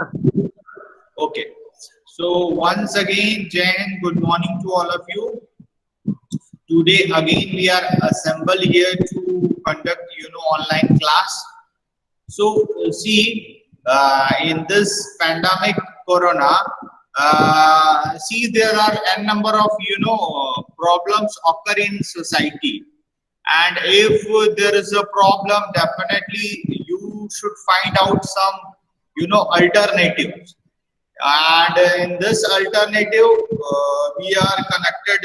Okay. So once again, Jai Hind, good morning to all of you. Today again we are assembled here to conduct online class. So see, in this pandemic corona, see there are n number of problems occur in society, and if there is a problem, definitely you should find out some alternatives. And in this alternative, we are connected,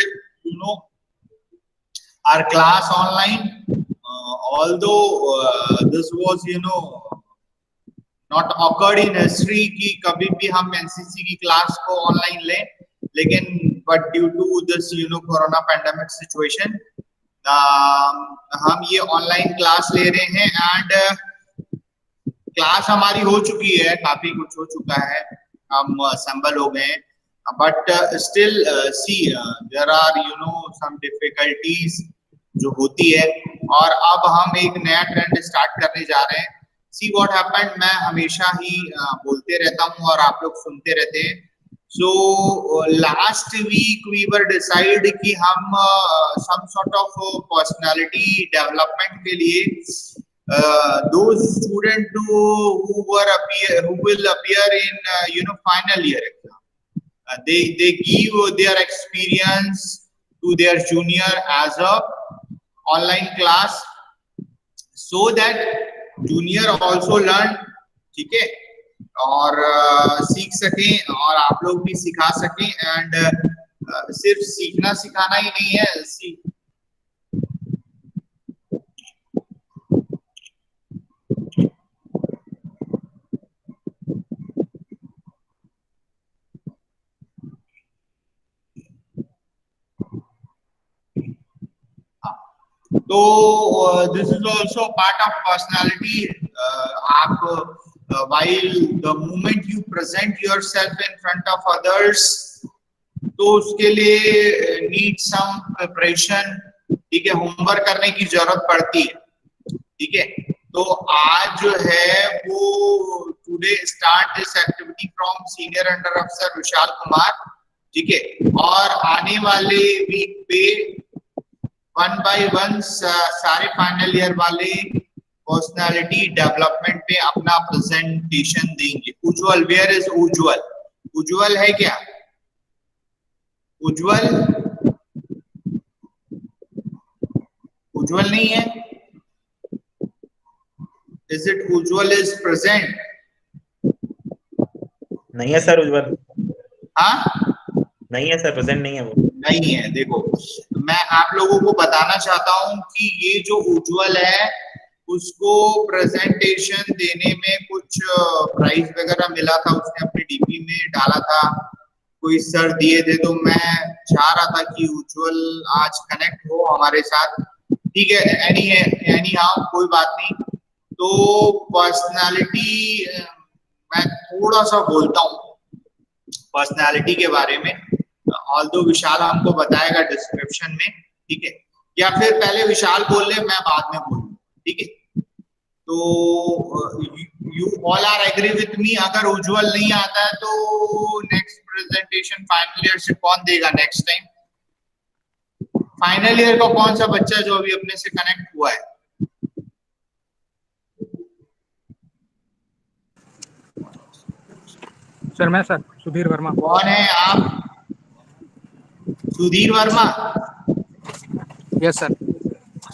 our class online. Although this was not occurred in history कि कभी भी हम NCC की class को online लें, लेकिन but due to this corona pandemic situation हम ये ऑनलाइन क्लास ले रहे हैं. एंड क्लास हमारी हो चुकी है, काफी कुछ हो चुका है, हम असेंबल हो गए हैं, but still see there are some difficulties जो होती है. और अब हम एक नया ट्रेंड स्टार्ट करने जा रहे हैं. सी व्हाट हैपेंड, मैं हमेशा ही बोलते रहता हूँ और आप लोग सुनते रहते हैं. So last week we were decide कि हम some sort of personality development के लिए those students who will appear in final year exam, they give their experience to their junior as a online class, so that junior also learn, ठीक है, और सीख सकें और आप लोग भी सिखा सकें. एंड सिर्फ सीखना सिखाना ही नहीं है, तो this is also part of personality. आप while the moment you present yourself in front of others, तो उसके लिए need some preparation, ठीक है, होमवर्क करने की जरूरत पड़ती है, ठीक है. तो आज जो है वो today start this activity from senior under अफसर विशाल कुमार, ठीक है, और आने वाले वीक पे वन बाय वन सारे फाइनल ईयर वाले पर्सनालिटी डेवलपमेंट पे अपना प्रेजेंटेशन देंगे. उज्जवल, वेयर इज उज्जवल? उज्जवल है क्या? उज्जवल, उज्जवल नहीं है? Is it Ujjwal is present? नहीं है सर उज्जवल. हाँ, नहीं है सर, प्रेजेंट नहीं है वो. नहीं है. देखो, मैं आप लोगों को बताना चाहता हूं कि ये जो उज्जवल है उसको प्रेजेंटेशन देने में कुछ प्राइज वगैरह मिला था, उसने अपने डीपी में डाला था, कोई सर दिए थे. तो मैं चाह रहा था कि उज्जवल आज कनेक्ट हो हमारे साथ, ठीक है. एनी हाउ, कोई बात नहीं. तो पर्सनालिटी मैं थोड़ा सा बोलता हूँ पर्सनालिटी के बारे में, ऑल्दो विशाल हमको बताएगा डिस्क्रिप्शन में, ठीक है, या फिर पहले विशाल बोल ले, मैं बाद में बोलूँ, ठीक है. तो you all are agree with me. अगर उज्जवल नहीं आता है तो नेक्स्ट प्रेजेंटेशन फाइनल ईयर से कौन देगा नेक्स्ट टाइम? फाइनल ईयर का कौन सा बच्चा जो अभी अपने से कनेक्ट हुआ है? सर मैं सर सुधीर वर्मा. कौन है आप? सुधीर वर्मा? Yes sir.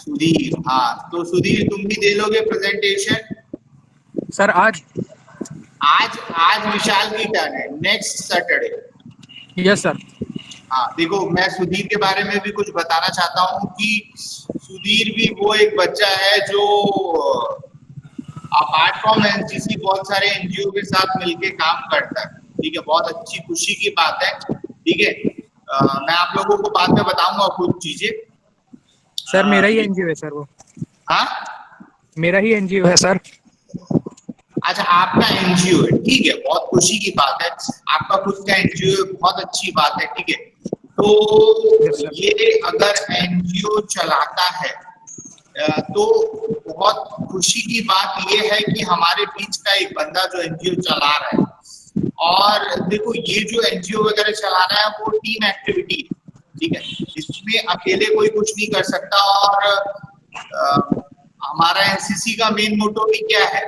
सुधीर, हाँ. तो सुधीर, तुम भी दे लोगे प्रेजेंटेशन? सर आज विशाल की टर्न है, नेक्स्ट सैटरडे. Yes sir. हाँ, देखो, मैं सुधीर के बारे में भी कुछ बताना चाहता हूँ कि सुधीर भी वो एक बच्चा है जो अपार्ट फ्रॉम एनसीसी बहुत सारे एनजीओ के साथ मिलके काम करता है, ठीक है. बहुत अच्छी खुशी की बात है, ठीक है. मैं आप लोगों को बाद में बताऊंगा कुछ चीजें. सर मेरा ही एनजीओ है सर वो. हाँ, मेरा ही एनजीओ है सर. अच्छा, आपका एनजीओ है, ठीक है, बहुत खुशी की बात है. आपका खुद का एनजीओ है, बहुत अच्छी बात है, ठीक है. तो ये अगर एनजीओ चलाता है तो बहुत खुशी की बात ये है कि हमारे बीच का एक बंदा जो एनजीओ चला रहा है और देखो ये जो एनजीओ वगैरह चलाना है वो टीम एक्टिविटी है, ठीक है, इसमें अकेले कोई कुछ नहीं कर सकता। और हमारा एनसीसी का मेन मोटो भी क्या है,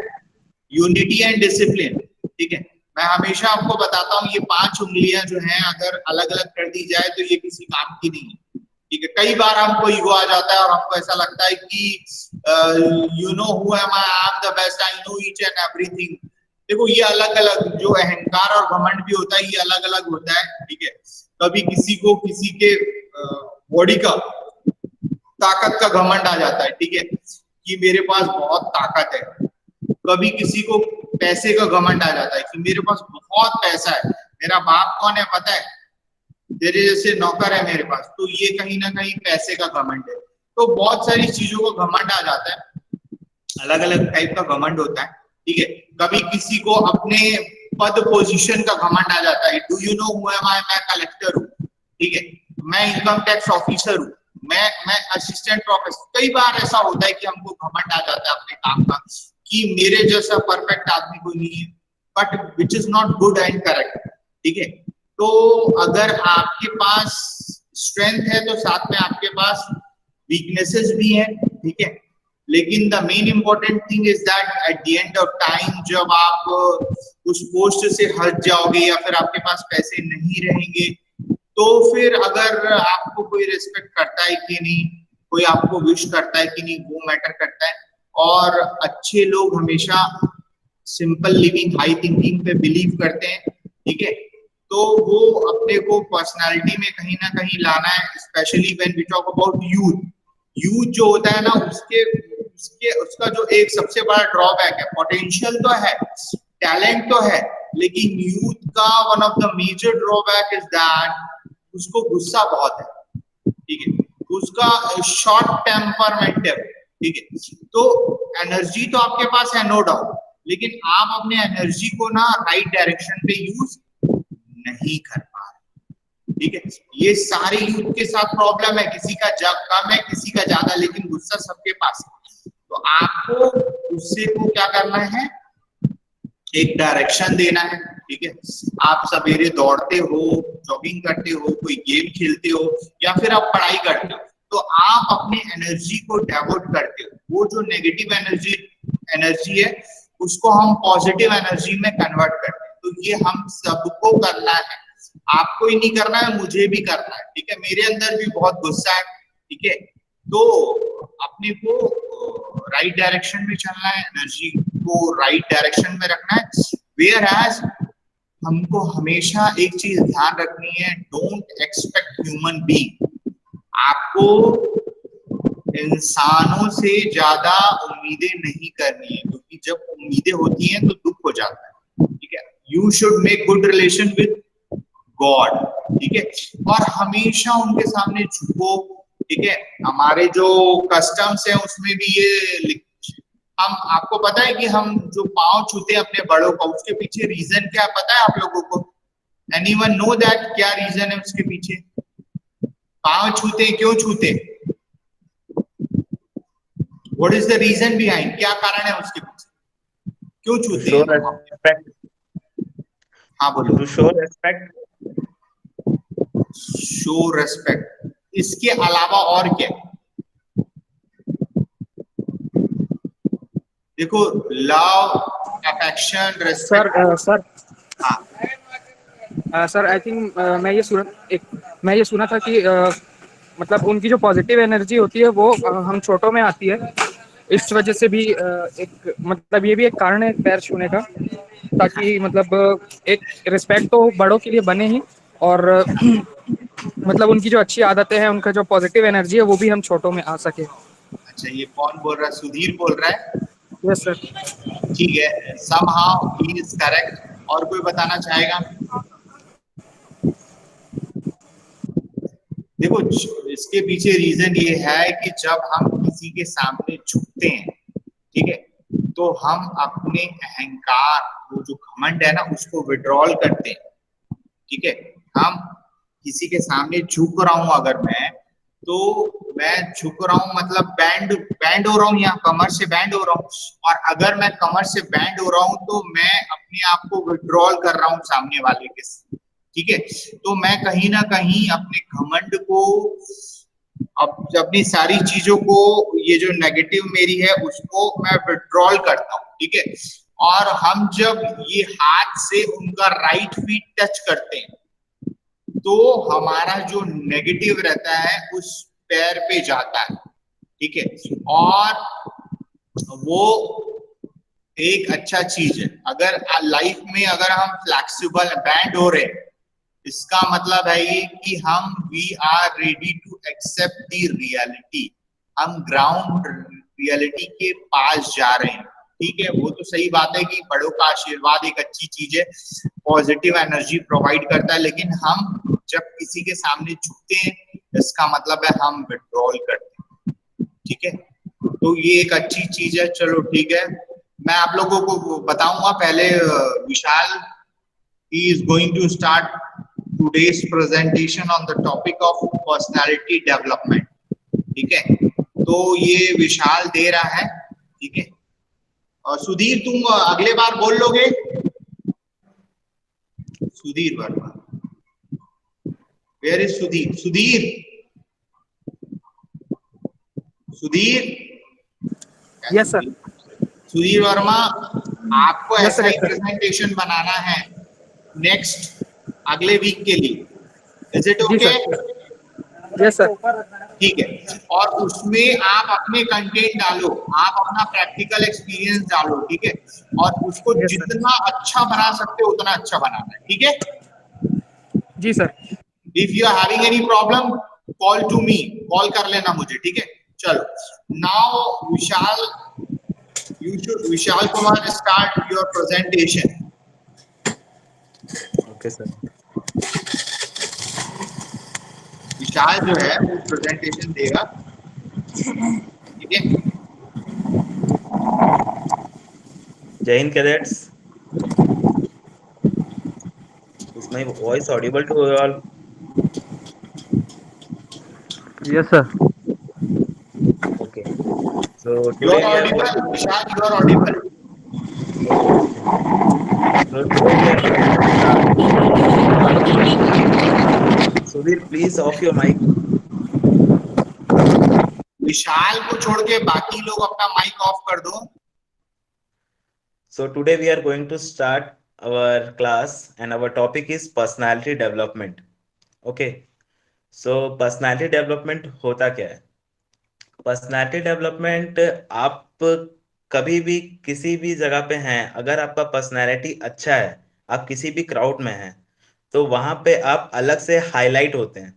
यूनिटी एंड डिसिप्लिन, ठीक है। मैं हमेशा आपको बताता हूँ ये 5 उंगलियां जो हैं अगर अलग अलग कर दी जाए तो ये किसी काम की नहीं है, ठीक है। कई बार हमको ईगो आ जाता है और हमको ऐसा लगता है कि you know who am I am the best, I know each and everything. देखो ये अलग अलग जो अहंकार और घमंड भी होता है ये अलग अलग होता है, ठीक है। कभी किसी को किसी के बॉडी का ताकत का घमंड आ जाता है, ठीक है, कि मेरे पास बहुत ताकत है। कभी किसी को पैसे का घमंड आ जाता है कि मेरे पास बहुत पैसा है, मेरा बाप कौन है पता है, तेरे जैसे नौकर है मेरे पास। तो ये कहीं ना कहीं पैसे का घमंड है। तो बहुत सारी चीजों का घमंड आ जाता है, अलग अलग टाइप का घमंड होता है, ठीक है। कभी किसी को अपने पद पोजीशन का घमंड आ जाता है, do you know who am I, मैं कलेक्टर हूँ, ठीक है, मैं इनकम टैक्स ऑफिसर हूँ, मैं असिस्टेंट प्रोफेसर। कई बार ऐसा होता है कि हमको घमंड आ जाता है अपने काम का कि मेरे जैसा परफेक्ट आदमी कोई नहीं है, but which is not good and correct, ठीक है। तो अगर आपके पास स्ट्रेंथ है तो साथ में आपके पास वीकनेसेस भी है, ठीक है। लेकिन the main important thing is that at the end of time जब आप उस पोस्ट से हट जाओगे या फिर आपके पास पैसे नहीं रहेंगे तो फिर अगर आपको कोई रिस्पेक्ट करता है कि नहीं, कोई आपको विश करता है कि नहीं, वो मैटर करता है। और अच्छे लोग हमेशा सिंपल लिविंग हाई थिंकिंग पे बिलीव करते हैं, ठीक है। तो वो अपने को पर्सनालिटी में कहीं ना कहीं लाना है, specially when we talk about youth. Youth जो होता है ना उसका जो एक सबसे बड़ा ड्रॉबैक है, पोटेंशियल तो है, टैलेंट तो है, लेकिन यूथ का one of the major drawback is that उसको गुस्सा बहुत है, ठीक है, उसका शॉर्ट टेम्परमेंट है, ठीक है। तो एनर्जी तो आपके पास है नो डाउट, लेकिन आप अपने एनर्जी को ना राइट डायरेक्शन पे यूज नहीं कर पा रहे, ठीक है। ये सारे यूथ के साथ प्रॉब्लम है, किसी का कम है किसी का ज्यादा, लेकिन गुस्सा सबके पास है। तो आपको गुस्से को क्या करना है, एक डायरेक्शन देना है, ठीक है। आप सवेरे दौड़ते हो, जॉगिंग करते हो, कोई गेम खेलते हो या फिर आप पढ़ाई करते हो, तो आप अपनी एनर्जी को डाइवर्ट करते हो। वो जो नेगेटिव एनर्जी है उसको हम पॉजिटिव एनर्जी में कन्वर्ट करते हैं। तो ये हम सबको करना है, आपको ही नहीं करना है, मुझे भी करना है, ठीक है। मेरे अंदर भी बहुत गुस्सा है, ठीक है। तो अपने को राइट डायरेक्शन में चलना है, एनर्जी को राइट डायरेक्शन में रखना है। वेयर एज हमको हमेशा एक चीज ध्यान रखनी है, डोंट एक्सपेक्ट ह्यूमन बीइंग। आपको इंसानों से ज्यादा उम्मीदें नहीं करनी है, क्योंकि जब उम्मीदें होती हैं तो दुख हो जाता है, ठीक है। You should make good relation with God, ठीक है, और हमेशा उनके सामने झुको, ठीक है। हमारे जो कस्टम्स है उसमें भी ये हम आपको पता है कि हम जो पांव छूते हैं अपने बड़ों का, उसके पीछे रीजन क्या है पता है आप लोगों को? Anyone know that? क्या रीजन है उसके पीछे? पांव छूते क्यों छूते? What is the reason behind? क्या कारण है उसके पीछे, क्यों छूते हैं? हाँ बोलो। To show respect. Show respect, इसके अलावा और क्या? देखो लव, अफेक्शन, रेस्पेक्ट। सर हाँ सर आई थिंक मैं ये सुना था कि मतलब उनकी जो पॉजिटिव एनर्जी होती है वो हम छोटों में आती है, इस वजह से भी एक मतलब ये भी एक कारण है पैर छूने का, ताकि मतलब एक रिस्पेक्ट तो बड़ों के लिए बने ही, और मतलब उनकी जो अच्छी आदतें हैं, उनका जो पॉजिटिव एनर्जी है वो भी हम छोटों में आ सके। अच्छा, ये कौन बोल रहा है? सुधीर बोल रहा है? Yes sir. ठीक है, somehow he is correct। और कोई बताना चाहेगा? देखो इसके पीछे रीजन ये है कि जब हम किसी के सामने झुकते हैं, ठीक है, तो हम अपने अहंकार, वो जो घमंड है ना, उसको विड्रॉल करते हैं, ठीक है। हम किसी के सामने झुक रहा हूं अगर मैं, तो मैं झुक रहा हूँ, मतलब बैंड हो रहा हूँ, यहाँ कमर से बैंड हो रहा हूँ। और अगर मैं कमर से बैंड हो रहा हूँ तो मैं अपने आप को विड्रॉल कर रहा हूँ सामने वाले के, ठीक है। तो मैं कहीं ना कहीं अपने घमंड को, अब अपनी सारी चीजों को, ये जो नेगेटिव मेरी है उसको मैं विड्रॉल करता हूँ, ठीक है। और हम जब ये हाथ से उनका राइट फीट टच करते हैं तो हमारा जो नेगेटिव रहता है उस पैर पे जाता है, ठीक है। और वो एक अच्छा चीज है। अगर लाइफ में अगर हम फ्लेक्सिबल बैंड हो रहे, इसका मतलब है ये कि हम we are ready to accept the reality, हम ग्राउंड रियलिटी के पास जा रहे हैं, ठीक है। वो तो सही बात है कि बड़ों का आशीर्वाद एक अच्छी चीज है, पॉजिटिव एनर्जी प्रोवाइड करता है, लेकिन हम जब किसी के सामने झुकते हैं इसका मतलब है हम विड्रॉल करते हैं, ठीक है। तो ये एक अच्छी चीज है। चलो ठीक है, मैं आप लोगों को बताऊंगा। पहले विशाल he is going to start today's presentation on the topic of personality development, ठीक है। तो ये विशाल दे रहा है, ठीक है। और सुधीर तुम अगले बार बोल लोगे? Sudhir Verma, where is Sudhir? Sudhir, Sudhir, yes sir. Sudhir Verma, आपको Yes, ऐसा sir, ही yes, sir. प्रेजेंटेशन बनाना है नेक्स्ट अगले वीक के लिए। इज इट जी ओके? सर। Yes sir. ठीक है। और उसमें आप अपने कंटेंट डालो, आप अपना प्रैक्टिकल एक्सपीरियंस डालो, ठीक है। और उसको यस सर। जितना अच्छा बना सकते हो उतना अच्छा बनाना है, ठीक है। जी sir. If you are having any problem call to me, call कर लेना मुझे, ठीक है। चलो now Vishal, you should, Vishal Kumar start your presentation. Okay sir. Vishal जो है वो प्रेजेंटेशन देगा, ठीक है। जय Hind cadets. Is my voice audible to you all? Yes sir. Okay. So You are today we are audible, going. Vishal, you are audible. Okay. So today we are going to start. Sudhir, please off your mic. विशाल को छोड़ के बाकी लोग अपना mic off कर दो। So today we are going to start our class and our topic is personality development. Okay. So personality development होता क्या है? पर्सनालिटी डेवलपमेंट, आप कभी भी किसी भी जगह पे हैं, अगर आपका पर्सनालिटी अच्छा है, आप किसी भी क्राउड में हैं, तो वहां पे आप अलग से हाईलाइट होते हैं।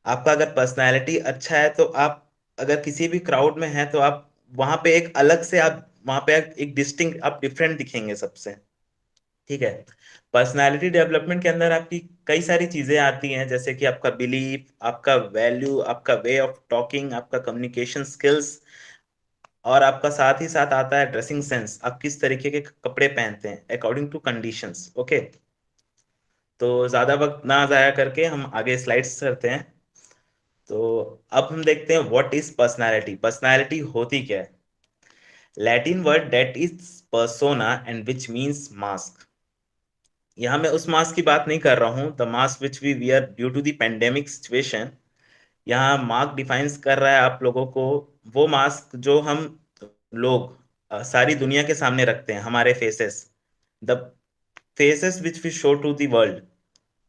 आपका अगर पर्सनालिटी अच्छा है तो आप अगर किसी भी क्राउड में हैं तो आप वहां पे एक अलग से, आप वहां पे एक डिस्टिंक्ट, आप डिफरेंट दिखेंगे सबसे, ठीक है। पर्सनालिटी डेवलपमेंट के अंदर आपकी कई सारी चीजें आती हैं, जैसे कि आपका बिलीफ, आपका वैल्यू, आपका वे ऑफ टॉकिंग, आपका कम्युनिकेशन स्किल्स, और आपका साथ ही साथ आता है ड्रेसिंग सेंस, आप किस तरीके के कपड़े पहनते हैं अकॉर्डिंग टू कंडीशंस। ओके, तो ज्यादा वक्त ना जाया करके हम आगे स्लाइड्स करते हैं। तो अब हम देखते हैं व्हाट इज पर्सनालिटी। पर्सनालिटी होती क्या है? Latin word that is persona and which means mask. यहाँ मैं उस मास्क की बात नहीं कर रहा हूँ, the mask which we wear due to the pandemic situation. यहाँ मार्क डिफाइंस कर रहा है आप लोगों को वो मास्क जो हम लोग सारी दुनिया के सामने रखते हैं, हमारे faces, the faces which we show to the world.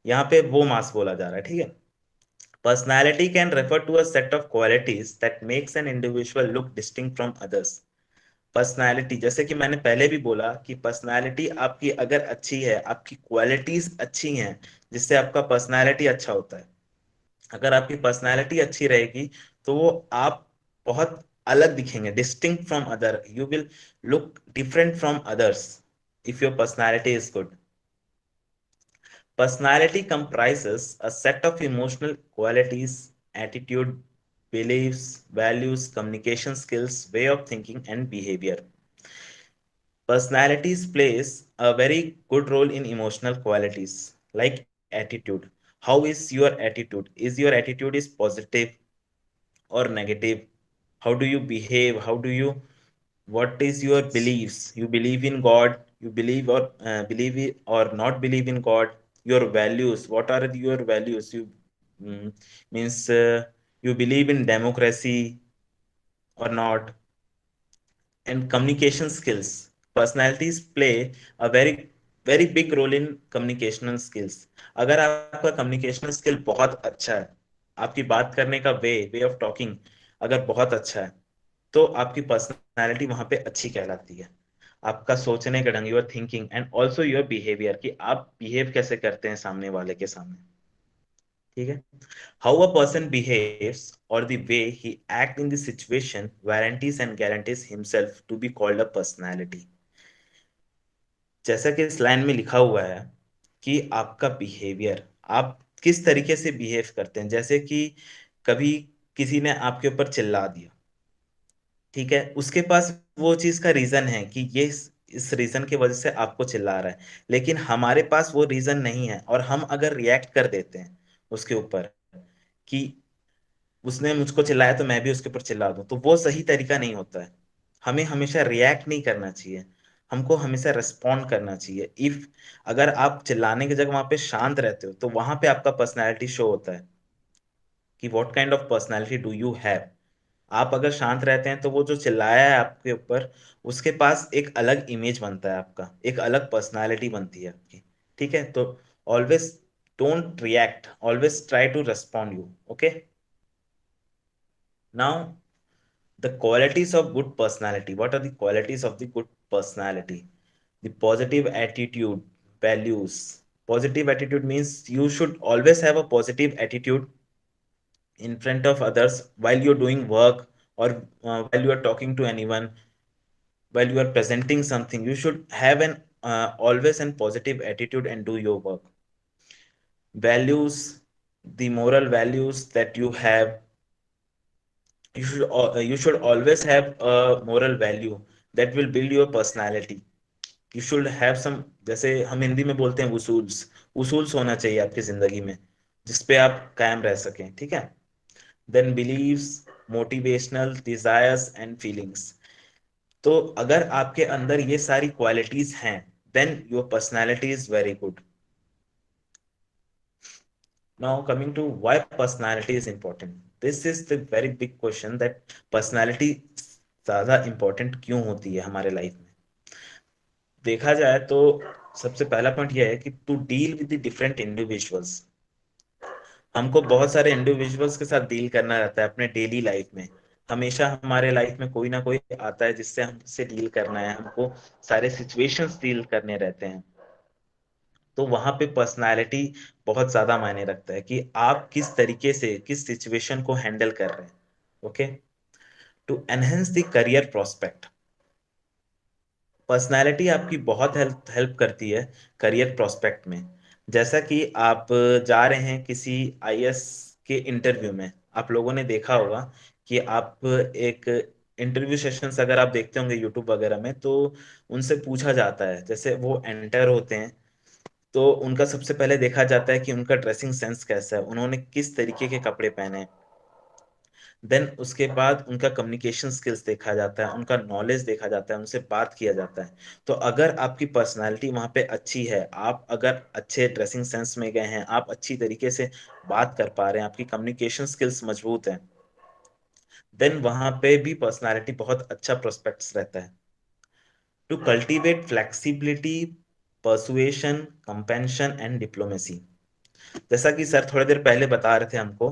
यहाँ पे वो मास्क बोला जा रहा है, ठीक है। Personality can refer to a set of qualities that makes an individual look distinct from others. Personality, जैसे कि मैंने पहले भी बोला कि पर्सनैलिटी आपकी अगर अच्छी है, आपकी क्वालिटीज अच्छी हैं, जिससे आपका पर्सनैलिटी अच्छा होता है। अगर आपकी पर्सनैलिटी अच्छी रहेगी तो वो आप बहुत अलग दिखेंगे, distinct from other, you will look different from others if your personality is good. Personality comprises a set of emotional qualities, attitude, beliefs, values, communication skills, way of thinking, and behavior. Personalities plays a very good role in emotional qualities like attitude. How is your attitude? Is your attitude is positive? or negative? How do you behave? How do you, what is your beliefs? You believe in God, you believe or or not believe in God? Your values, what are your values? You means you believe in democracy or not? And communication skills, personalities play a very big role in communicational skills. अगर आपका communicational skill बहुत अच्छा है, आपकी बात करने का way of talking अगर बहुत अच्छा है, तो आपकी पर्सनालिटी वहां पे अच्छी कहलाती है। आपका सोचने का ढंग, your thinking and also your behaviour, कि आप बिहेव कैसे करते हैं सामने वाले के सामने। ठीक है। हाउ अ पर्सन बिहेव्स और the way he act in the situation warranties and guarantees himself to be called a personality. जैसा कि इस लाइन में लिखा हुआ है कि आपका बिहेवियर, आप किस तरीके से बिहेव करते हैं। जैसे कि कभी किसी ने आपके ऊपर चिल्ला दिया, ठीक है, उसके पास वो चीज का रीजन है कि ये इस रीजन की वजह से आपको चिल्ला रहा है, लेकिन हमारे पास वो रीजन नहीं है और हम अगर रिएक्ट कर देते हैं उसके ऊपर कि उसने मुझको चिल्लाया तो मैं भी उसके ऊपर चिल्ला दूं, तो वो सही तरीका नहीं होता है। हमें हमेशा रिएक्ट नहीं करना चाहिए, हमको हमेशा रिस्पॉन्ड करना चाहिए। इफ अगर आप चिल्लाने की जगह वहां पे शांत रहते हो, तो वहां पे आपका पर्सनैलिटी शो होता है कि what kind of personality do you have. आप अगर शांत रहते हैं तो वो जो चिल्लाया है आपके ऊपर, उसके पास एक अलग इमेज बनता है, आपका एक अलग पर्सनालिटी बनती है आपकी। ठीक है, तो always don't react, always try to respond you. Okay, now the qualities of good personality. What are the qualities of the good personality? The positive attitude, values. Positive attitude means you should always have a positive attitude in front of others while you're doing work, or while you are talking to anyone, while you are presenting something. You should have an always an positive attitude and do your work. Values, the moral values that you have, you should always have a moral value that will build your personality. You should have some, जैसे हम हिंदी में बोलते हैं उसूल्स, उसूल्स होना चाहिए आपकी जिंदगी में जिसपे आप कायम रह सकें। ठीक है। Then believes, motivational, desires and feelings. तो अगर आपके अंदर ये सारी क्वालिटीज हैं, then your personality is very good. Now coming to why personality is important. This is the very big question, that personality ज्यादा important क्यों होती है हमारे लाइफ में। देखा जाए तो सबसे पहला पॉइंट यह है कि to deal with the different individuals. हमको बहुत सारे इंडिविजुअल्स के साथ डील करना रहता है अपने डेली लाइफ में। हमेशा हमारे लाइफ में कोई ना कोई आता है जिससे हमसे डील करना है, हमको सारे सिचुएशंस डील करने रहते हैं। तो वहां पे पर्सनालिटी बहुत ज्यादा मायने रखता है कि आप किस तरीके से किस सिचुएशन को हैंडल कर रहे हैं। Okay, to enhance the career prospect. Personality आपकी बहुत हेल्प हेल्प करती है करियर प्रोस्पेक्ट में। जैसा कि आप जा रहे हैं किसी आईएएस के इंटरव्यू में, आप लोगों ने देखा होगा कि आप एक इंटरव्यू सेशंस अगर आप देखते होंगे यूट्यूब वगैरह में, तो उनसे पूछा जाता है, जैसे वो एंटर होते हैं तो उनका सबसे पहले देखा जाता है कि उनका ड्रेसिंग सेंस कैसा है, उन्होंने किस तरीके के कपड़े पहने हैं। देन उसके बाद उनका कम्युनिकेशन स्किल्स देखा जाता है, उनका नॉलेज देखा जाता है, उनसे बात किया जाता है। तो अगर आपकी पर्सनालिटी वहां पे अच्छी है, आप अगर अच्छे ड्रेसिंग सेंस में गए हैं, आप अच्छी तरीके से बात कर पा रहे हैं, आपकी कम्युनिकेशन स्किल्स मजबूत हैं, देन वहां पे भी पर्सनालिटी बहुत अच्छा प्रोस्पेक्ट्स रहता है। To cultivate flexibility, persuasion, compassion and diplomacy. जैसा कि सर थोड़ी देर पहले बता रहे थे हमको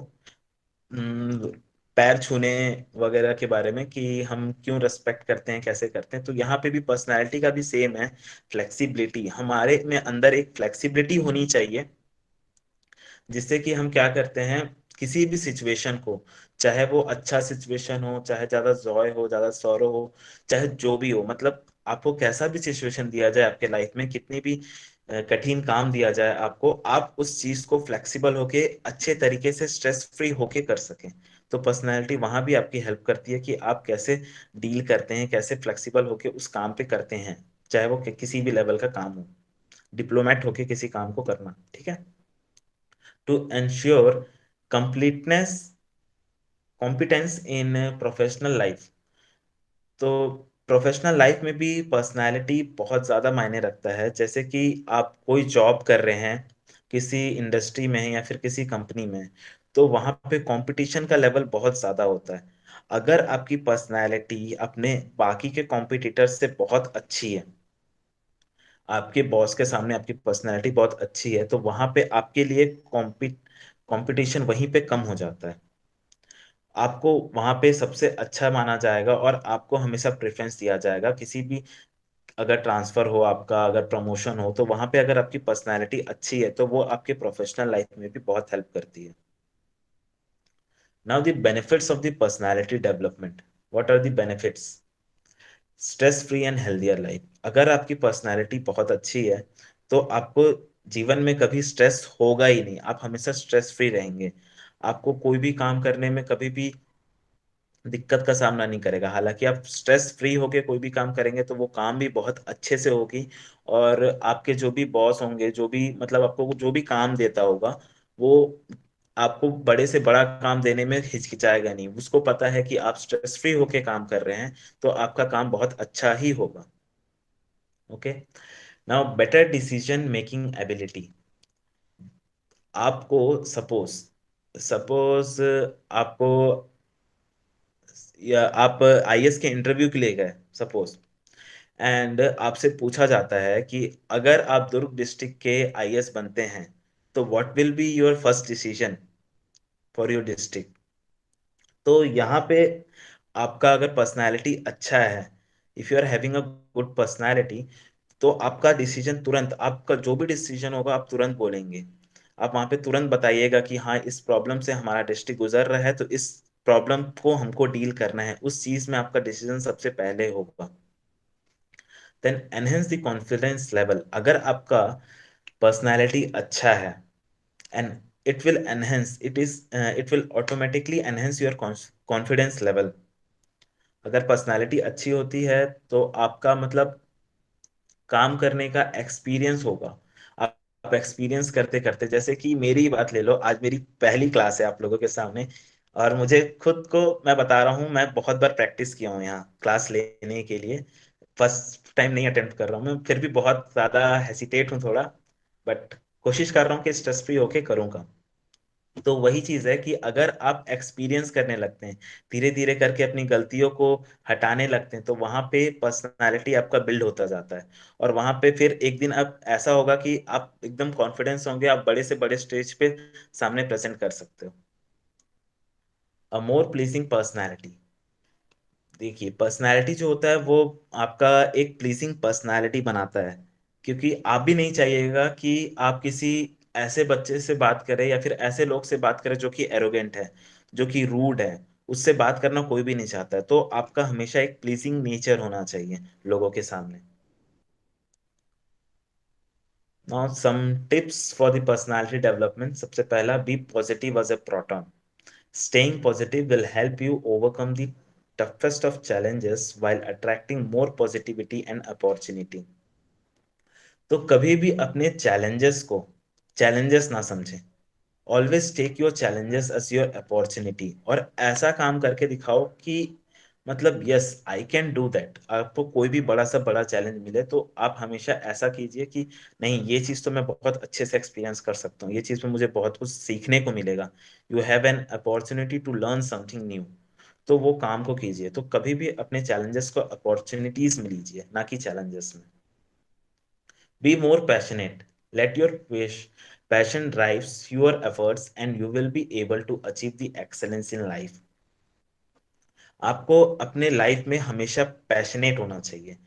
हम्म, पैर छूने वगैरह के बारे में, कि हम क्यों रेस्पेक्ट करते हैं, कैसे करते हैं, तो यहाँ पे भी पर्सनालिटी का भी सेम है। फ्लेक्सिबिलिटी, हमारे में अंदर एक फ्लेक्सिबिलिटी होनी चाहिए, जिससे कि हम क्या करते हैं, किसी भी सिचुएशन को, चाहे वो अच्छा सिचुएशन हो, चाहे ज्यादा जॉय हो, ज्यादा सॉरो हो, चाहे जो भी हो, मतलब आपको कैसा भी सिचुएशन दिया जाए आपके लाइफ में, कितनी भी कठिन काम दिया जाए आपको, आप उस चीज को फ्लेक्सिबल होके अच्छे तरीके से स्ट्रेस फ्री होके कर सकें। तो पर्सनैलिटी वहां भी आपकी हेल्प करती है कि आप कैसे डील करते हैं, कैसे फ्लेक्सिबल होके उस काम पे करते हैं, चाहे वो किसी भी लेवल का काम हो, डिप्लोमेट होके किसी काम को करना। ठीक है। To ensure completeness competence in professional life. तो प्रोफेशनल लाइफ में भी पर्सनालिटी बहुत ज़्यादा मायने रखता है। जैसे कि आप कोई जॉब कर रहे हैं, किसी इंडस्ट्री में हैं या फिर किसी कंपनी में हैं, तो वहाँ पे कंपटीशन का लेवल बहुत ज़्यादा होता है। अगर आपकी पर्सनालिटी अपने बाकी के कॉम्पिटिटर से बहुत अच्छी है, आपके बॉस के सामने आपकी पर्सनालिटी बहुत अच्छी है, तो वहाँ पे आपके लिए कंपटीशन वहीं पे कम हो जाता है। आपको वहां पे सबसे अच्छा माना जाएगा और आपको हमेशा प्रेफरेंस दिया जाएगा। किसी भी, अगर ट्रांसफर हो आपका, अगर प्रमोशन हो, तो वहां पे अगर आपकी पर्सनालिटी अच्छी है तो वो आपके प्रोफेशनल लाइफ में भी बहुत हेल्प करती है। Now the benefits of the personality development. What are the benefits? Stress free and healthier life. अगर आपकी पर्सनालिटी बहुत अच्छी है तो आपको जीवन में कभी स्ट्रेस होगा ही नहीं, आप हमेशा स्ट्रेस फ्री रहेंगे। आपको कोई भी काम करने में कभी भी दिक्कत का सामना नहीं करेगा। हालांकि आप स्ट्रेस फ्री होके कोई भी काम करेंगे तो वो काम भी बहुत अच्छे से होगी, और आपके जो भी बॉस होंगे, जो भी मतलब आपको जो भी काम देता होगा, वो आपको बड़े से बड़ा काम देने में हिचकिचाएगा नहीं। उसको पता है कि आप स्ट्रेस फ्री होके काम कर रहे हैं, तो आपका काम बहुत अच्छा ही होगा। Okay. Now better decision making ability. आपको सपोज सपोज आपको, या आप आईएएस के इंटरव्यू के लिए गए सपोज, एंड आपसे पूछा जाता है कि अगर आप दुर्ग डिस्ट्रिक्ट के आईएएस बनते हैं तो what will be your first decision for your district. तो यहाँ पे आपका अगर पर्सनालिटी अच्छा है, if you are having a good personality, तो आपका डिसीजन तुरंत, आपका जो भी डिसीजन होगा आप तुरंत बोलेंगे। आप वहां पे तुरंत बताइएगा कि हाँ, इस प्रॉब्लम से हमारा डिस्ट्रिक्ट गुजर रहा है, तो इस प्रॉब्लम को हमको डील करना है, उस चीज में आपका डिसीजन सबसे पहले होगा। Then enhance the confidence level. अगर आपका पर्सनालिटी अच्छा है, and it will automatically enhance your confidence level. अगर पर्सनालिटी अच्छी होती है तो आपका मतलब काम करने का एक्सपीरियंस होगा। आप एक्सपीरियंस करते करते, जैसे कि मेरी ही बात ले लो, आज मेरी पहली क्लास है आप लोगों के सामने, और मुझे खुद को मैं बता रहा हूँ, मैं बहुत बार प्रैक्टिस किया हूँ यहाँ क्लास लेने के लिए। फर्स्ट टाइम नहीं अटेम्प्ट कर रहा हूँ मैं, फिर भी बहुत ज्यादा हेसिटेट हूँ थोड़ा, बट कोशिश कर रहा हूँ कि स्ट्रेस फ्री होके करूँगा। तो वही चीज है कि अगर आप एक्सपीरियंस करने लगते हैं, धीरे धीरे करके अपनी गलतियों को हटाने लगते हैं, तो वहां पे पर्सनालिटी आपका बिल्ड होता जाता है। और वहां पे फिर एक दिन अब ऐसा होगा कि आप एकदम कॉन्फिडेंस होंगे, आप बड़े से बड़े स्टेज पे सामने प्रेजेंट कर सकते हो। अ मोर प्लीजिंग पर्सनालिटी। देखिए, पर्सनालिटी जो होता है वो आपका एक प्लीजिंग पर्सनालिटी बनाता है, क्योंकि आप भी नहीं चाहिएगा कि आप किसी ऐसे बच्चे से बात करें या फिर ऐसे लोग से बात करें जो कि एरोगेंट है, जो कि रूड है। उससे बात करना कोई भी नहीं चाहता है। तो आपका हमेशा एक प्लीजिंग नेचर होना चाहिए लोगों के सामने। Now some tips for the personality development. सबसे पहला, be positive as a proton. Staying positive will help you overcome the toughest of challenges while attracting more positivity and opportunity. तो कभी भी अपने चैलेंजेस को चैलेंजेस ना समझें। Always take your challenges as your opportunity, और ऐसा काम करके दिखाओ कि मतलब yes I can do that. आपको कोई भी बड़ा सा बड़ा चैलेंज मिले तो आप हमेशा ऐसा कीजिए कि नहीं, ये चीज तो मैं बहुत अच्छे से एक्सपीरियंस कर सकता हूँ, ये चीज में मुझे बहुत कुछ सीखने को मिलेगा। You have an opportunity to learn something new. तो वो काम को कीजिए। तो कभी भी अपने चैलेंजेस को अपॉर्चुनिटीज में लीजिए, ना कि चैलेंजेस में। Be more passionate. Let your passion drives your efforts and you will be able to achieve the excellence in life. आपको अपने लाइफ में हमेशा पैशनेट होना चाहिए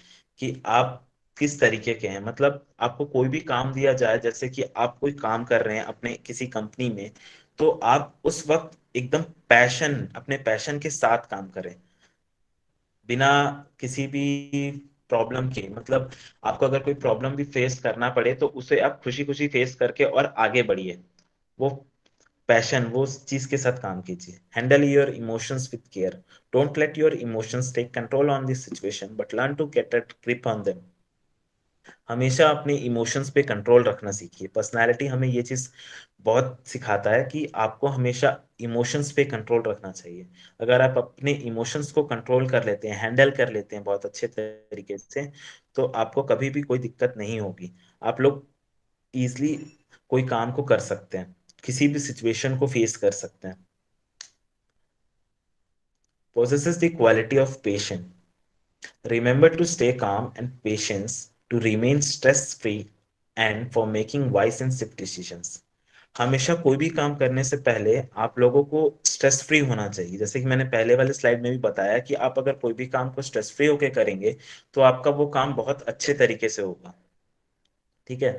कि आप किस तरीके के हैं। मतलब आपको कोई भी काम दिया जाए, जैसे कि आप कोई काम कर रहे हैं अपने किसी कंपनी में, तो आप उस वक्त एकदम अपने पैशन के साथ काम करें, बिना किसी भी प्रॉब्लम के। मतलब आपको अगर कोई प्रॉब्लम भी फेस करना पड़े तो उसे आप खुशी खुशी फेस करके और आगे बढ़िए। वो पैशन, वो उस चीज के साथ काम कीजिए। Handle your emotions with care. Don't let your emotions take control on this situation but learn to get a grip on them. हमेशा अपने इमोशंस पे कंट्रोल रखना सीखिए। पर्सनालिटी हमें ये चीज बहुत सिखाता है कि आपको हमेशा इमोशंस पे कंट्रोल रखना चाहिए। अगर आप अपने इमोशंस को कंट्रोल कर लेते हैं, हैंडल कर लेते हैं बहुत अच्छे तरीके से, तो आपको कभी भी कोई दिक्कत नहीं होगी। आप लोग इजिली कोई काम को कर सकते हैं, किसी भी सिचुएशन को फेस कर सकते हैं। Possesses the quality of patience. Remember to stay calm and patience, to remain stress-free and for making wise and swift decisions. हमेशा कोई भी काम करने से पहले आप लोगों को स्ट्रेस फ्री होना चाहिए। जैसे कि मैंने पहले वाले स्लाइड में भी बताया कि आप अगर कोई भी काम को स्ट्रेस फ्री होके करेंगे तो आपका वो काम बहुत अच्छे तरीके से होगा। ठीक है,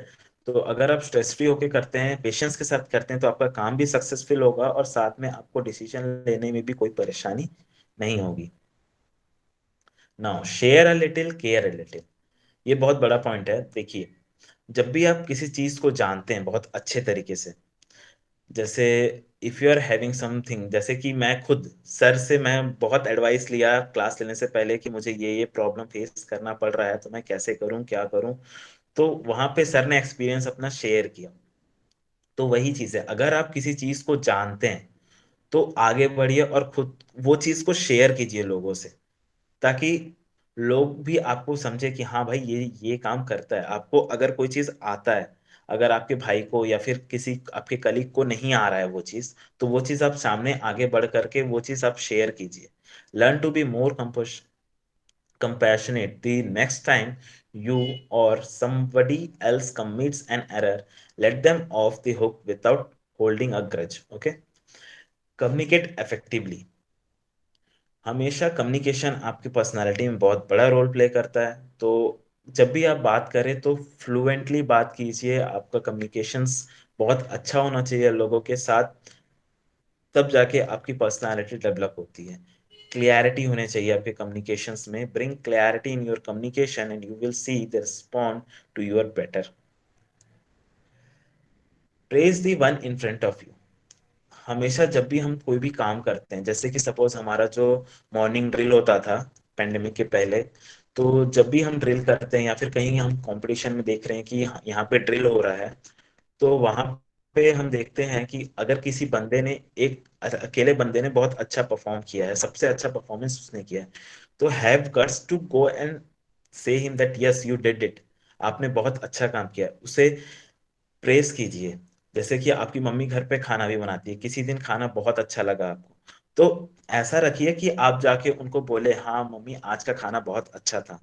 तो अगर आप स्ट्रेस फ्री होके करते हैं, पेशेंस के साथ करते हैं, तो आपका काम भी सक्सेसफुल होगा और साथ में आपको डिसीजन लेने में भी कोई परेशानी नहीं होगी। Now share a little, care a little, ये बहुत बड़ा पॉइंट है। देखिए, जब भी आप किसी चीज को जानते हैं बहुत अच्छे तरीके से, जैसे if you are having something, जैसे कि मैं खुद सर से मैं बहुत एडवाइस लिया क्लास लेने से पहले कि मुझे ये प्रॉब्लम फेस करना पड़ रहा है, तो मैं कैसे करूं, क्या करूं। तो वहां पे सर ने एक्सपीरियंस अपना शेयर किया। तो वही चीज है, अगर आप किसी चीज को जानते हैं तो आगे बढ़िए और खुद वो चीज को शेयर कीजिए लोगों से, ताकि लोग भी आपको समझे कि हाँ भाई ये काम करता है। आपको अगर कोई चीज आता है, अगर आपके भाई को या फिर किसी आपके कलीग को नहीं आ रहा है वो चीज, तो वो चीज आप सामने आगे बढ़ करके वो चीज आप शेयर कीजिए। Learn to be more compassionate the next time you or somebody else commits an error. Let them off the hook without holding a grudge. Okay, communicate effectively. हमेशा कम्युनिकेशन आपकी पर्सनालिटी में बहुत बड़ा रोल प्ले करता है। तो जब भी आप बात करें तो फ्लुएंटली बात कीजिए। आपका कम्युनिकेशंस बहुत अच्छा होना चाहिए लोगों के साथ, तब जाके आपकी पर्सनालिटी डेवलप होती है। क्लियरिटी होने चाहिए आपके कम्युनिकेशंस में। Bring clarity in your communication and you will see the respond to your better. Praise the one in front of you. हमेशा जब भी हम कोई भी काम करते हैं, जैसे कि सपोज हमारा जो मॉर्निंग ड्रिल होता था पेंडेमिक के पहले, तो जब भी हम ड्रिल करते हैं या फिर कहीं हम कंपटीशन में देख रहे हैं कि यहाँ पे ड्रिल हो रहा है, तो वहां पे हम देखते हैं कि अगर किसी बंदे ने एक अकेले बंदे ने बहुत अच्छा परफॉर्म किया है, सबसे अच्छा परफॉर्मेंस उसने किया है, तो have guts to go and say him that yes you did it, आपने बहुत अच्छा काम किया है, उसे प्रेस कीजिए। जैसे कि आपकी मम्मी घर पे खाना भी बनाती है, किसी दिन खाना बहुत अच्छा लगा आपको, तो ऐसा रखिए कि आप जाके उनको बोले हाँ मम्मी आज का खाना बहुत अच्छा था।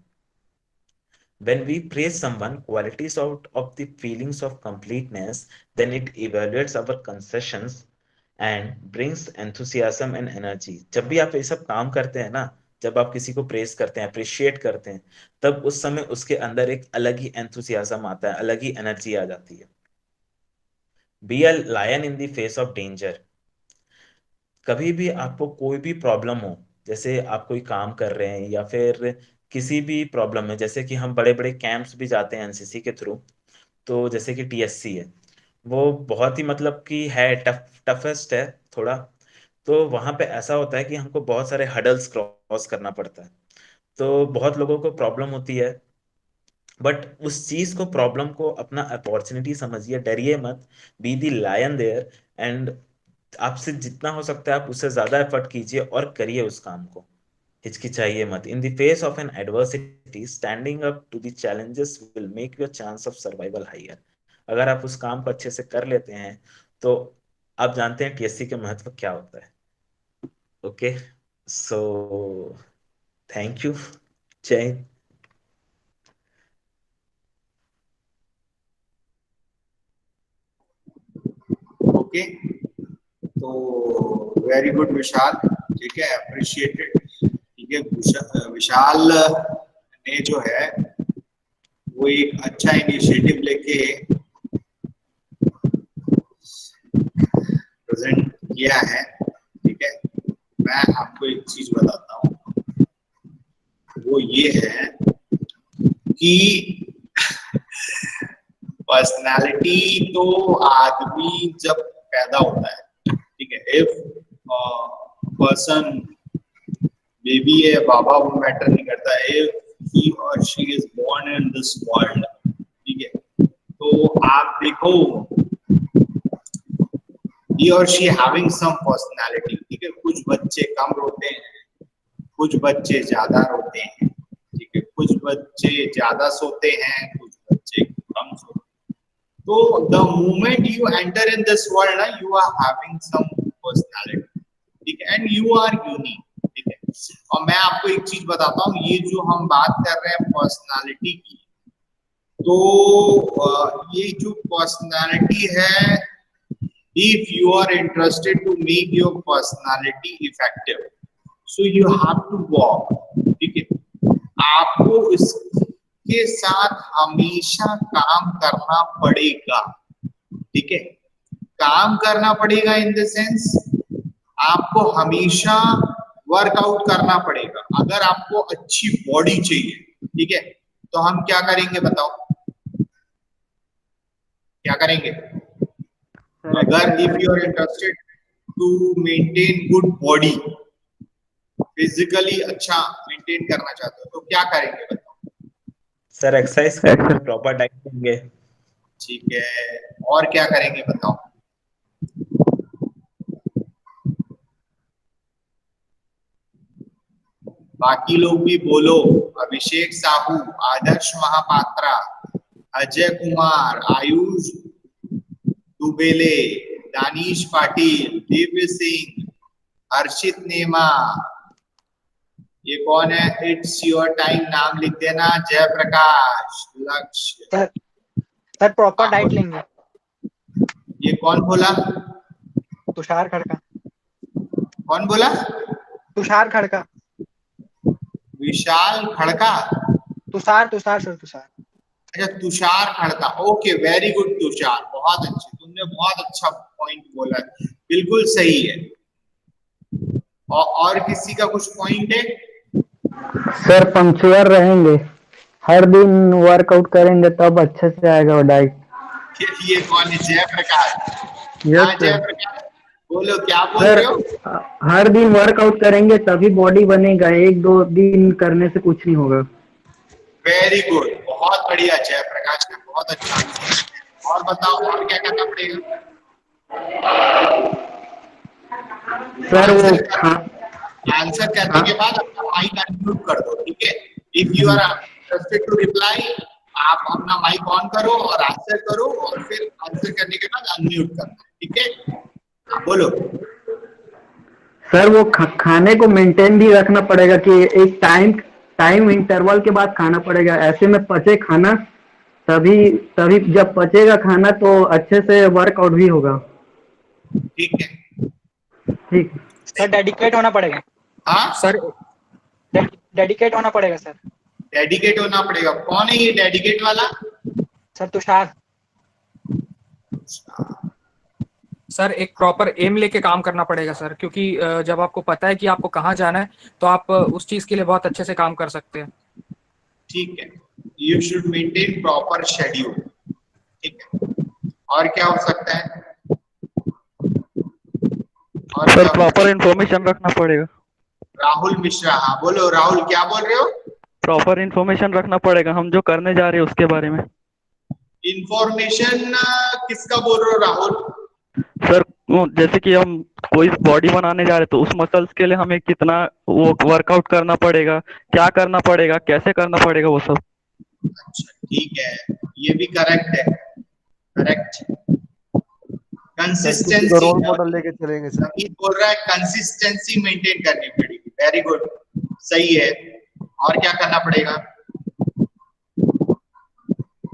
When we praise someone, qualities out of the feelings of completeness, then it evaluates our concessions and brings enthusiasm and energy. जब भी आप ये सब काम करते हैं ना, जब आप किसी को प्रेस करते हैं, अप्रिशिएट करते हैं, तब उस समय उसके अंदर एक अलग ही एंथुसियाज्म आता है, अलग ही एनर्जी आ जाती है। Be a lion in the face of danger. कभी भी आपको कोई भी प्रॉब्लम हो, जैसे आप कोई काम कर रहे हैं या फिर किसी भी प्रॉब्लम में, जैसे कि हम बड़े बड़े कैंप्स भी जाते हैं एनसीसी के थ्रू, तो जैसे कि टीएससी है, वो बहुत ही मतलब कि है टफेस्ट है थोड़ा। तो वहां पे ऐसा होता है कि हमको बहुत सारे हडल्स क्रॉस करना पड़ता है, तो बहुत लोगों को प्रॉब्लम होती है। बट उस चीज को, प्रॉब्लम को अपना अपॉर्चुनिटी समझिए, डरिए मत। Be the lion there and आपसे जितना हो सकता है आप उससे ज्यादा एफर्ट कीजिए और करिए उस काम को, हिचकिचाइए मत। In the face of an adversity standing up to the challenges will make your chance of survival higher. अगर आप उस काम को अच्छे से कर लेते हैं तो आप जानते हैं टीएससी के महत्व क्या होता है। Okay, so thank you. जय हिंद। ओके, तो वेरी गुड विशाल, ठीक है, अप्रिशिएटेड। ठीक है, विशाल ने जो है वो एक अच्छा इनिशिएटिव लेके प्रेजेंट किया है। ठीक है, मैं आपको एक चीज बताता हूँ, वो ये है कि पर्सनालिटी तो आदमी जब पैदा होता है, ठीक है, इफ पर्सन बेबी है, बाबा, वो मैटर नहीं करता। इफ ही और she is born in this world, तो आप देखो he or she having some personality, ठीक है। कुछ बच्चे कम रोते हैं, कुछ बच्चे ज्यादा रोते हैं, ठीक है। कुछ बच्चे ज्यादा सोते हैं, कुछ बच्चे कम सोते हैं। तो the moment you enter in this world, you are having some personality, ठीक है, and you are unique, ठीक है। और मैं आपको एक चीज बताता हूँ, ये जो हम बात कर रहे हैं पर्सनालिटी की, तो ये जो पर्सनालिटी है, if you are interested to make your personality effective, so you have to walk, ठीक है। आपको इसके साथ हमेशा काम करना पड़ेगा, ठीक है। काम करना पड़ेगा इन द सेंस आपको हमेशा वर्कआउट करना पड़ेगा। अगर आपको अच्छी बॉडी चाहिए, ठीक है, तो हम क्या करेंगे बताओ, क्या करेंगे? अगर if you are interested to maintain good body, physically अच्छा मेंटेन करना चाहते हो, तो क्या करेंगे बताओ? सर एक्सरसाइज करेंगे, प्रॉपर डाइट लेंगे। ठीक है, और क्या करेंगे बताओ? बाकी लोग भी बोलो। अभिषेक साहू, आदर्श महापात्रा, अजय कुमार, आयुष दुबेले, दानिश पाटिल, दिव्य सिंह, हर्षित नेमा, ये कौन है? इट्स योर टाइम, नाम लिख देना। जयप्रकाश, लक्ष्य। सर प्रॉपर डाइट लेंगे। ये कौन बोला? तुषार खड़का। कौन बोला? तुषार खड़का। विशाल खड़का? तुषार सर तुषार। अच्छा, Tushar Khadka, okay, very good Tushar, बहुत अच्छे, तुमने बहुत अच्छा पॉइंट बोला, बिल्कुल सही है। और किसी का कुछ पॉइंट है? सर पंक्चुअल रहेंगे, हर दिन वर्कआउट करेंगे तब अच्छे से आएगा वो डाइट। ये कौन है? जयप्रकाश। हाँ जयप्रकाश, बोलो क्या बोल सर रहे हो? हर दिन वर्कआउट करेंगे तभी बॉडी बनेगा, एक दो दिन करने से कुछ नहीं होगा। वेरी गुड, बहुत बढ़िया जयप्रकाश ने बहुत अच्छा आंसर। और बताओ, और क्या करना पड़ेगा? सर वो आंसर करने के बाद अपना माइक अनम्यूट कर दो, ठीक है। If you are interested to reply, आप अपना माइक ऑन करो और आंसर करो, और फिर आंसर करने के बाद अनम्यूट करना, ठीक है। बोलो। सर वो खाने को मेंटेन भी रखना पड़ेगा कि एक टाइम इंटरवल के बाद खाना पड़ेगा, ऐसे में पचे खाना, तभी जब पचेगा खाना तो अच्छे से वर्कआउट भी होगा। ठीक है, ठीक। सर डेडिकेट होना पड़ेगा। हाँ सर डेडिकेट होना पड़ेगा सर। डेडिकेट होना पड़ेगा। कौन है ये डेडिकेट वाला? सर तुषार। सर एक प्रॉपर एम लेके काम करना पड़ेगा सर, क्योंकि जब आपको पता है कि आपको कहाँ जाना है तो आप उस चीज के लिए बहुत अच्छे से काम कर सकते हैं। ठीक है, you should maintain proper schedule, ठीक है। और क्या हो सकता है? और सर प्रॉपर इंफॉर्मेशन रखना पड़ेगा। राहुल मिश्रा, हाँ बोलो राहुल, क्या बोल रहे हो? प्रॉपर इंफॉर्मेशन रखना पड़ेगा हम जो करने जा रहे हैं उसके बारे में। इंफॉर्मेशन किसका बोल रहे हो राहुल? सर जैसे कि हम कोई बॉडी बनाने जा रहे हैं तो उस मसल्स के लिए हमें कितना वो वर्कआउट करना पड़ेगा, क्या करना पड़ेगा, कैसे करना पड़ेगा, वो सब। अच्छा ठीक है, ये भी करेक्ट है, करेक्ट। कंसिस्टेंसी, रोल मॉडल लेके चलेंगे सर। अमित बोल रहा है कंसिस्टेंसी मेंटेन करनी पड़ेगी, वेरी गुड, सही है। और क्या करना पड़ेगा?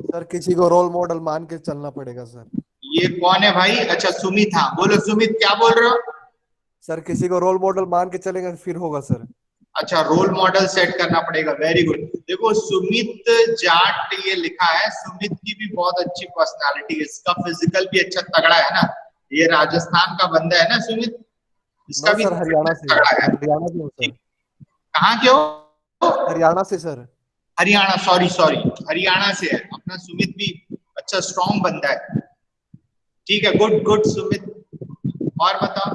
सर किसी को रोल मॉडल मान के चलना पड़ेगा सर। ये कौन है भाई? अच्छा सुमित, हाँ बोलो सुमित, क्या बोल रहे हो? सर किसी को रोल मॉडल मान के चलेंगे फिर होगा सर। अच्छा, रोल मॉडल सेट करना पड़ेगा, वेरी गुड। देखो सुमित जाट ये लिखा है, सुमित की भी बहुत अच्छी पर्सनालिटी है, इसका फिजिकल भी अच्छा तगड़ा है ना, ये राजस्थान का बंदा है ना सुमित, इसका भी सर हरियाणा से, तगड़ा है। हरियाणा से सर। कहाँ के हो? हरियाणा से sir. Haryana, sorry sorry, Haryana से है अपना सुमित, भी अच्छा स्ट्रॉन्ग बंदा है, ठीक है, गुड गुड सुमित। और बताओ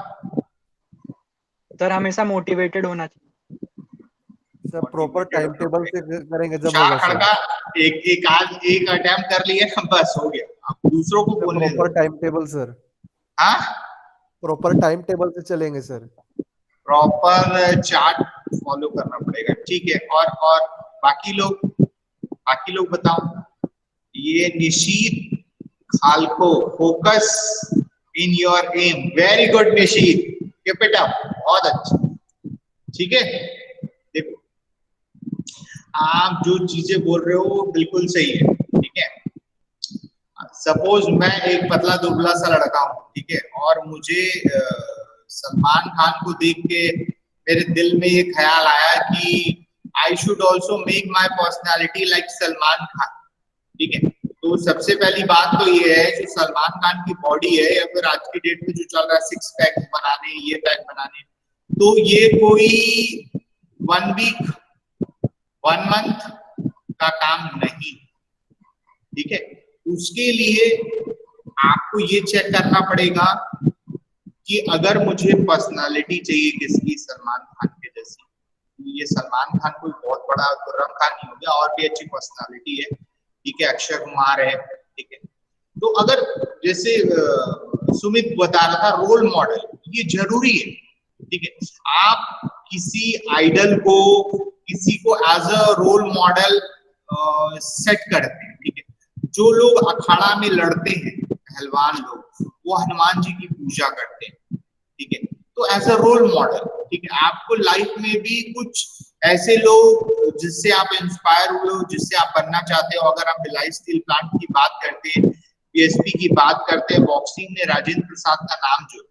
सर हमेशा मोटिवेटेड होना चाहिए। सर प्रॉपर टाइम टेबल से करेंगे जब तुषार होगा खड़का, एक आज एक अटेम्प्ट कर लिए बस हो गया, अब दूसरों को बोलने दो। प्रॉपर टाइम टेबल सर, हाँ, प्रॉपर टाइम टेबल से चलेंगे सर। प्रॉपर चार्ट फॉलो करना पड़ेगा, ठीक है। और बाकी लोग बताओ। ये निशीत खालको, focus in your aim, very good Nishit, keep it up, बहुत अच्छा, ठीक है। देखो आप जो चीजें बोल रहे हो वो बिल्कुल सही है, ठीक है। सपोज मैं एक पतला दुबला सा लड़का हूँ, ठीक है, और मुझे सलमान खान को देख के मेरे दिल में ये ख्याल आया कि I should also make my personality like Salman Khan, ठीक है। तो सबसे पहली बात तो ये है, जो सलमान खान की बॉडी है या फिर आज की डेट में जो चल रहा है 6 पैक बनाने, ये पैक बनाने, तो ये कोई 1 वीक 1 मंथ का काम नहीं, ठीक है। उसके लिए आपको ये चेक करना पड़ेगा कि अगर मुझे पर्सनालिटी चाहिए किसकी, सलमान खान के जैसी, ये सलमान खान कोई बहुत बड़ा खुर्रम खान नहीं हो गया, और भी अच्छी पर्सनालिटी है, ठीक है, अक्षय कुमार है, ठीक है। तो अगर जैसे सुमित बता रहा था रोल मॉडल, ये जरूरी है, ठीक है। आप किसी आइडल को, किसी को as a role model set करते हैं, ठीक है। जो लोग अखाड़ा में लड़ते हैं, पहलवान लोग, वो हनुमान जी की पूजा करते हैं, ठीक है। तो एज अ रोल मॉडल, ठीक है, आपको लाइफ में भी कुछ ऐसे लोग जिससे आप इंस्पायर हुए हो, जिससे आप बनना चाहते हो। अगर आप भिलाई स्टील प्लांट की बात करते हैं, पीएसपी की बात करते हैं, बॉक्सिंग में राजेंद्र प्रसाद का नाम जो,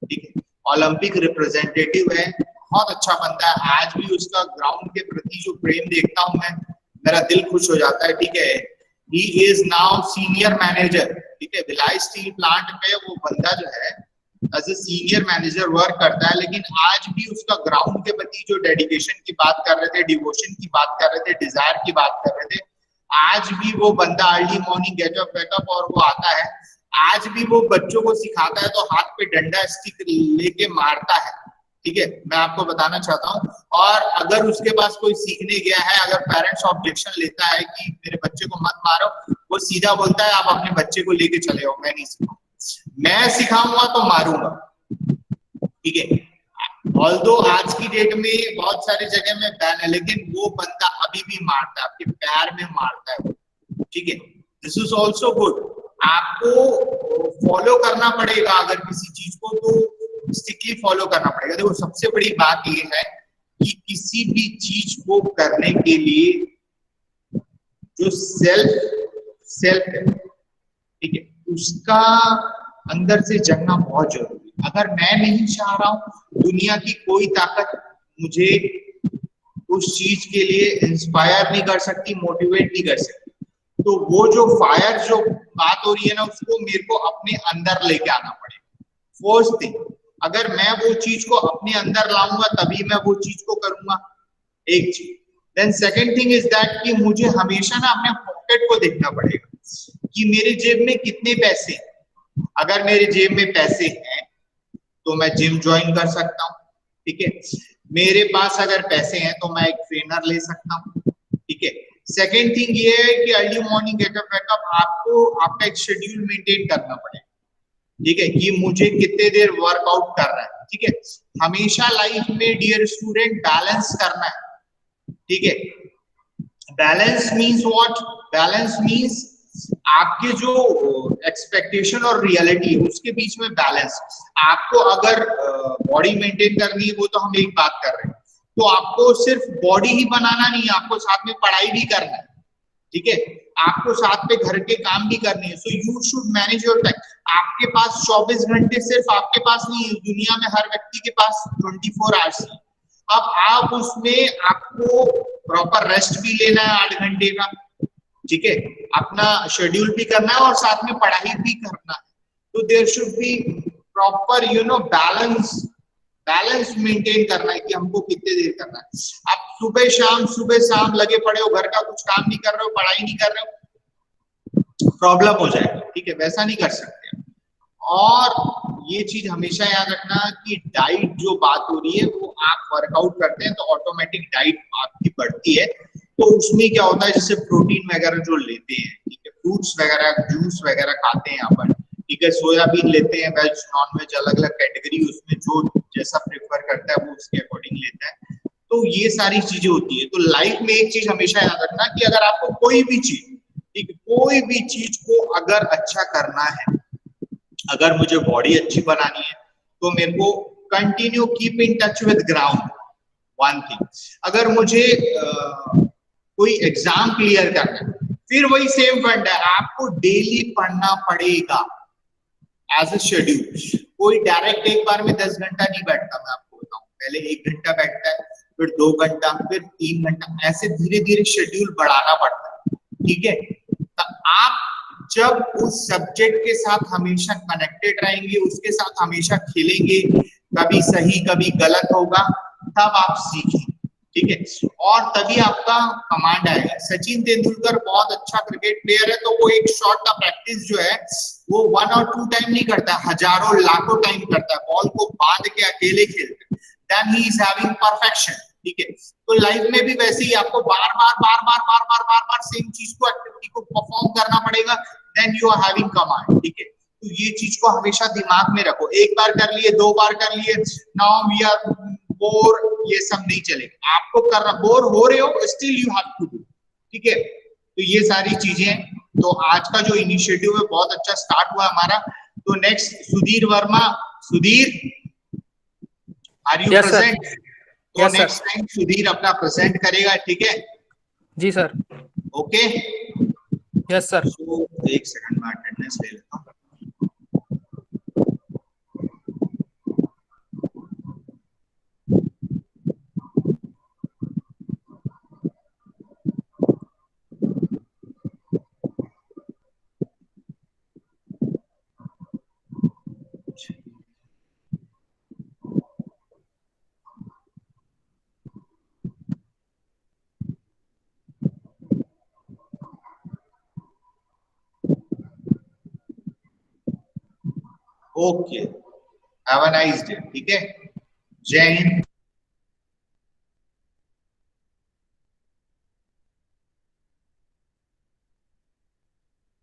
ठीक है, ओलंपिक रिप्रेजेंटेटिव है, बहुत अच्छा बंदा है। आज भी उसका ग्राउंड के प्रति जो प्रेम देखता हूं मैं, मेरा दिल खुश हो जाता है, ठीक है। He is now senior manager, ठीक है, भिलाई स्टील प्लांट पे वो बंदा जो है as a senior manager work करता है, लेकिन आज भी उसका ग्राउंड के प्रति जो डेडिकेशन की बात कर रहे थे, डिवोशन की बात कर रहे थे, डिजायर की बात कर रहे थे, आज भी वो बंदा early morning get up wake up और वो आता है, आज भी वो बच्चों को सिखाता है, तो हाथ पे डंडा स्टिक लेके मारता है, ठीक है, मैं आपको बताना चाहता हूँ। और अगर उसके पास कोई सीखने गया है, अगर पेरेंट्स ऑब्जेक्शन लेता है कि मेरे बच्चे को मत मारो, वो सीधा बोलता है आप अपने बच्चे को लेके चले आओ, मैं नहीं सिखाऊंगा, मैं सिखाऊंगा तो मारूंगा, ठीक है। ऑल्दो आज की डेट में बहुत सारी जगह में बैन है, लेकिन वो बंदा अभी भी मारता है, आपके पैर में मारता है, ठीक है। दिस इज ऑल्सो गुड, आपको फॉलो करना पड़ेगा अगर किसी चीज को, तो स्ट्रिक्टली फॉलो करना पड़ेगा। देखो सबसे बड़ी बात ये है कि किसी भी चीज को करने के लिए जो सेल्फ है, ठीक है, उसका अंदर से जगना बहुत जरूरी है। अगर मैं नहीं चाह रहा हूं, दुनिया की कोई ताकत मुझे उस चीज के लिए इंस्पायर नहीं कर सकती, मोटिवेट नहीं कर सकती। तो वो जो फायर जो बात हो रही है ना, उसको मेरे को अपने अंदर लेके आना पड़ेगा। फर्स्ट थिंग, अगर मैं वो चीज को अपने अंदर लाऊंगा तभी मैं वो चीज को करूंगा, एक चीज। Then second thing is that कि मुझे हमेशा ना अपने पॉकेट को देखना पड़ेगा कि मेरे जेब में कितने पैसे हैं। अगर मेरे जेब में पैसे हैं तो मैं जिम ज्वाइन कर सकता हूँ, ठीक है। मेरे पास अगर पैसे हैं तो मैं एक ट्रेनर ले सकता हूँ, ठीक है। सेकेंड थिंग ये है कि अर्ली मॉर्निंग गेटअप वेकअप, आपको आपका एक शेड्यूल मेंटेन करना पड़ेगा, ठीक है, कि मुझे कितने देर वर्कआउट करना है, ठीक है। हमेशा लाइफ में डियर स्टूडेंट बैलेंस करना है, ठीक है। Balance means what? Balance means आपके जो एक्सपेक्टेशन और रियलिटी है उसके बीच में बैलेंस। आपको अगर बॉडी मेंटेन करनी है, वो तो हम एक बात कर रहे हैं, तो आपको सिर्फ बॉडी ही बनाना नहीं है, आपको साथ में पढ़ाई भी करना है, ठीक है। आपको साथ में घर के काम भी करने हैं। So you should manage your time. आपके पास 24 घंटे सिर्फ आपके पास नहीं है, दुनिया में हर व्यक्ति के पास 24 आवर्स है। अब आप उसमें आपको प्रॉपर रेस्ट भी लेना है 8 घंटे का, ठीक है, अपना शेड्यूल भी करना है और साथ में पढ़ाई भी करना है। तो there should be proper balance maintain करना है कि हमको कितने देर करना है। आप सुबह शाम लगे पड़े हो, घर का कुछ काम नहीं कर रहे हो, पढ़ाई नहीं कर रहे हो, प्रॉब्लम हो जाएगा, ठीक है, वैसा नहीं कर सकते। और ये चीज हमेशा याद रखना कि डाइट जो बात हो रही है, वो आप वर्कआउट करते हैं तो ऑटोमेटिक डाइट आपकी बढ़ती है, तो उसमें क्या होता है, जैसे प्रोटीन वगैरह जो लेते हैं, ठीक है, फ्रूट्स वगैरह, जूस वगैरह खाते हैं यहाँ पर, ठीक है, सोयाबीन लेते हैं, वेज नॉन वेज अलग अलग कैटेगरी, उसमें जो जैसा प्रेफर करता है वो उसके अकॉर्डिंग लेता है। तो ये सारी चीजें होती है। तो लाइफ में एक चीज हमेशा याद रखना कि अगर आपको कोई भी चीज, ठीक, कोई भी चीज को अगर अच्छा करना है, अगर मुझे बॉडी अच्छी बनानी है, तो मेरे को continue keep in touch with ground, one thing. अगर मुझे कोई एग्जाम क्लियर करना है, फिर वही सेम फंड है, आपको डेली पढ़ना पड़ेगा एज ए शेड्यूल। कोई डायरेक्ट एक बार में 10 घंटा नहीं बैठता, मैं आपको बताऊं, पहले 1 घंटा बैठता है, फिर 2 घंटा, फिर 3 घंटा, ऐसे धीरे धीरे शेड्यूल बढ़ाना पड़ता है, ठीक है। तो आप जब उस सब्जेक्ट के साथ हमेशा कनेक्टेड रहेंगे, उसके साथ हमेशा खेलेंगे, कभी सही कभी गलत होगा, तब आप सीखेंगे, ठीक है, और तभी आपका कमांड आएगा। सचिन तेंदुलकर बहुत अच्छा क्रिकेट प्लेयर है, तो वो एक शॉट का प्रैक्टिस जो है वो 1 और 2 टाइम नहीं करता, हजारों लाखों टाइम करता है, बॉल को बांध के अकेले खेलता है, then he is having perfection, ठीक है। तो लाइफ में भी वैसे ही आपको बार बार सेम चीज को, एक्टिविटी को परफॉर्म करना पड़ेगा, then you are having command, ठीक है। तो ये चीज को हमेशा दिमाग में रखो, एक बार कर लिए, 2 बार कर लिए, नाउ वी आर बोर, ये सब नहीं चलेगा, आपको करना, बोर हो रहे हो still you have to do, ठीक है। तो ये सारी चीजें, तो आज का जो इनिशिएटिव है बहुत अच्छा स्टार्ट हुआ हमारा। तो next Sudhir Verma, Sudhir are you present? तो नेक्स्ट टाइम सुधीर अपना प्रेजेंट करेगा, ठीक है जी सर। Okay, yes sir. तो 1 सेकंड में अटेंडेंस ले लेता हूँ। Okay, have a nice day, ठीक है, जय हिंद।